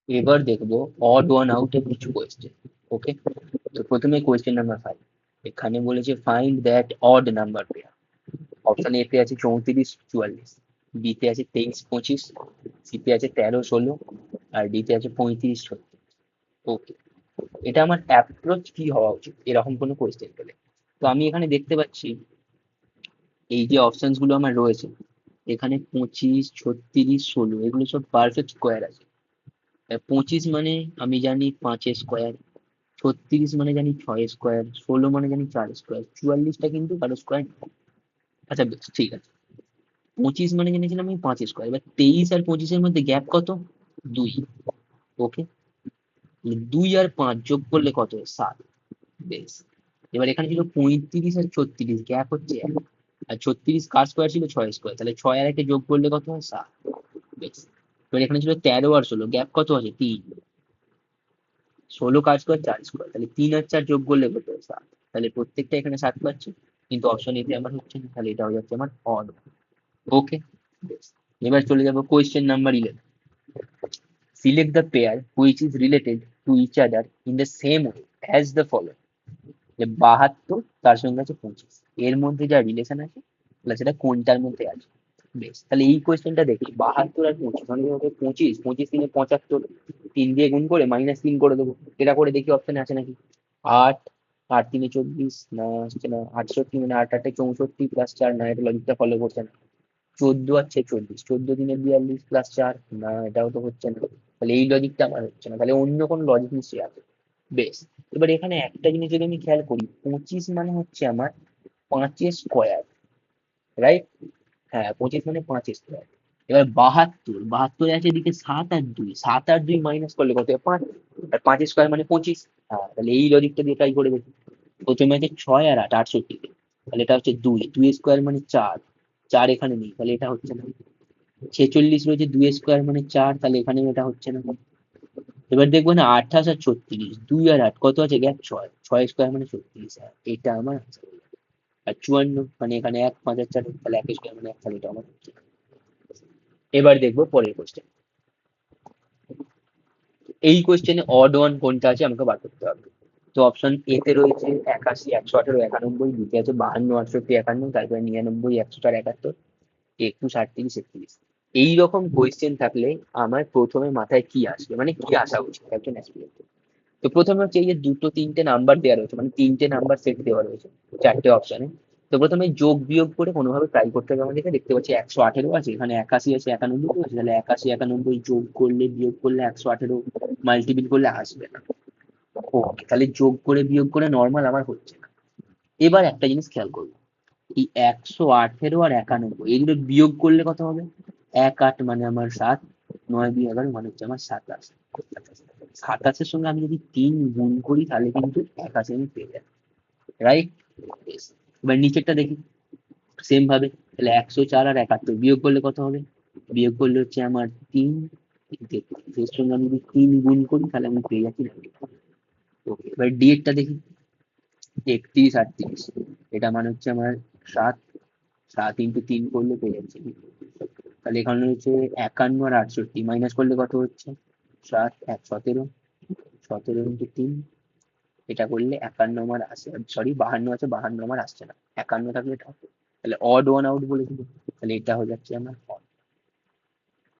এবার দেখবো odd one out এর কিছু কোয়েশ্চেন। ওকে, তো প্রথমে কোয়েশ্চেন নাম্বার 5। এখানে বলেছে find that odd number pair. Option A তে আছে 34 44, বি তে আছে 23 25, সি তে আছে 13 16, আর ডি তে আছে 35 36। ওকে, এটা আমার অ্যাপ্রোচ কি হওয়া উচিত এরকম কোনো কোয়েশ্চেন পেলে? তো আমি এখানে দেখতে পাচ্ছি এই যে অপশনস গুলো আমার রয়েছে, এখানে 25 36 16 এগুলো সব পারফেক্ট স্কোয়ার আছে। 25 মানে আমি জানি 5 স্কোয়ার, 36 মানে জানি 6 স্কোয়ার, 16 মানে জানি 4 স্কোয়ার, 44টা কিন্তু কারো স্কোয়ার। আচ্ছা বেশ, ঠিক আছে। 25 মানে জেনেছিলাম আমি 5 স্কোয়ার, এবার 23 আর 25-এর মধ্যে গ্যাপ কত? 2। ওকে, 2 আর 5 যোগ করলে কত হয়? 7। বেশ, এবার এখানে ছিল 35 আর 36, গ্যাপ হচ্ছে 1। আর 36 কার স্কোয়ার ছিল? 6 স্কোয়ার, তাহলে 6 আর 1 যোগ করলে কত হয়? 7। বেশ, এবার এখানে ছিল 13 আর 16, গ্যাপ কত আছে? 3। 16 কার স্কোয়ার? 4 স্কোয়ার, তাহলে 3 আর 4 যোগ করলে কত হয়? 7। তাহলে প্রত্যেকটা এখানে 7 পাচ্ছি, কিন্তু অপশন এতে আমার হচ্ছে না, তাহলে এটা হয়ে যাচ্ছে আমার অড। ওকে, এবার চলে যাবো question number 11। Select the pair which is related to each other in the same way as the follow. যে 72 তার সঙ্গে আছে 25, এর মধ্যে যা রিলেশন আছে তাহলে সেটা কোনটার মধ্যে আছে? বেশ, তাহলে এই কোয়েশ্চেনটা দেখি 72 আর 25, মানে হবে 25, 25 3 75, 3 দিয়ে গুণ করে -3 করে দেবো। এটা করে দেখি অপশনে আছে নাকি। 8, 8 3 24, না আসছে না। 68 মানে 8 8 64 +4, না এটা লজিকটা ফলো করছে না। 14 আর 46, 14 3 42 +4, না এটাও তো হচ্ছে না। তাহলে এই লজিকটা আমার হচ্ছে না, তাহলে অন্য কোনো লজিক নিশ্চয়ই আছে। বেশ, এবার এখানে একটা জিনিস যদি আমি খেয়াল করি, 25 মানে হচ্ছে আমার 5 স্কোয়ার, রাইট? হ্যাঁ, 25 মানে 5 স্কোয়ার। এবার 72, 72 আছে এদিকে 7 আর 2, 7 আর 2 মাইনাস করলে কত হয়? 5। আর 5 স্কোয়ার মানে 25। হ্যাঁ, তাহলে এই লজিকটা দিয়ে ট্রাই করে দেখি। প্রথমে আছে 6 আর 8, 68, তাহলে এটা হচ্ছে 2, 2 স্কোয়ার মানে 4, 4 এখানে নেই, তাহলে এটা হচ্ছে না। 46 রয়েছে, 2 স্কোয়ার মানে 4, তাহলে এখানে এটা হচ্ছে না। এবার দেখবো না 28 আর 36, 2 আর 8 কত আছে? গ্যাপ 6, 6 স্কোয়ার মানে 36, এটা আমার answer হলো। আর 54 মানে এখানে 1 5 আর 4, তাহলে 1 স্কোয়ার মানে 1, তাহলে এটা আমার হচ্ছে না। এবার দেখবো পরের কোশ্চেন। এই কোশ্চেনে অড ওয়ান কোনটা আছে আমাকে বার করতে হবে। তো অপশন এ তে রয়েছে 81 118 91, বিতে আছে 52 68 51, তারপরে 99 104 71, 21 38 31। এইরকম কোয়েশ্চেন থাকলে আমার প্রথমে মাথায় কি আসবে, মানে কি আসা উচিত একজন অ্যাসপিরেন্ট? তো প্রথমে হচ্ছে এই যে দুটো তিনটে নাম্বার দেওয়া রয়েছে, মানে তিনটে নাম্বার সেট দেওয়া রয়েছে চারটে অপশনে। তো প্রথমে যোগ বিয়োগ করে কোনোভাবে ট্রাই করতে হবে আমাদেরকে। দেখতে পাচ্ছি 118 আছে, এখানে 81 আছে, 91 আছে, তাহলে 81 91 যোগ করলে বিয়োগ করলে 118 মাল্টিপিল করলে আসবে না। ওকে, তাহলে যোগ করে বিয়োগ করে নর্মাল আমার হচ্ছে না। এবার একটা জিনিস খেয়াল করবো, এই 118 আর 91 এগুলো বিয়োগ করলে কত হবে? 1 8 মানে আমার 7, 9 2 11 মানে হচ্ছে আমার 27। 27-এর সঙ্গে আমি যদি 3 গুণ করি তাহলে কিন্তু 81 আমি পেয়ে যাবো, রাইট? এবার নিচেরটা দেখি সেম ভাবে, তাহলে 104 আর 71 বিয়োগ করলে কত হবে? বিয়োগ করলে হচ্ছে আমার 3, এর সঙ্গে আমি যদি 3 গুণ করি তাহলে আমি পেয়ে যাচ্ছি 95। ওকে, এবার ডি এরটা দেখি, 31 38, এটা মানে হচ্ছে আমার 7, 7 × 3 করলে পেয়ে যাচ্ছে। তাহলে এখানে হচ্ছে 51 আর 68 মাইনাস করলে কত হচ্ছে? 7 1 17, 17 × 3, এটা করলে 51 আমার আসে, সরি 52 আছে, 52 আমার আসছে না। 51 থাকলে এটা হবে। তাহলে অড ওয়ান আউট বলেছিল, তাহলে এটা হয়ে যাচ্ছে আমার odd।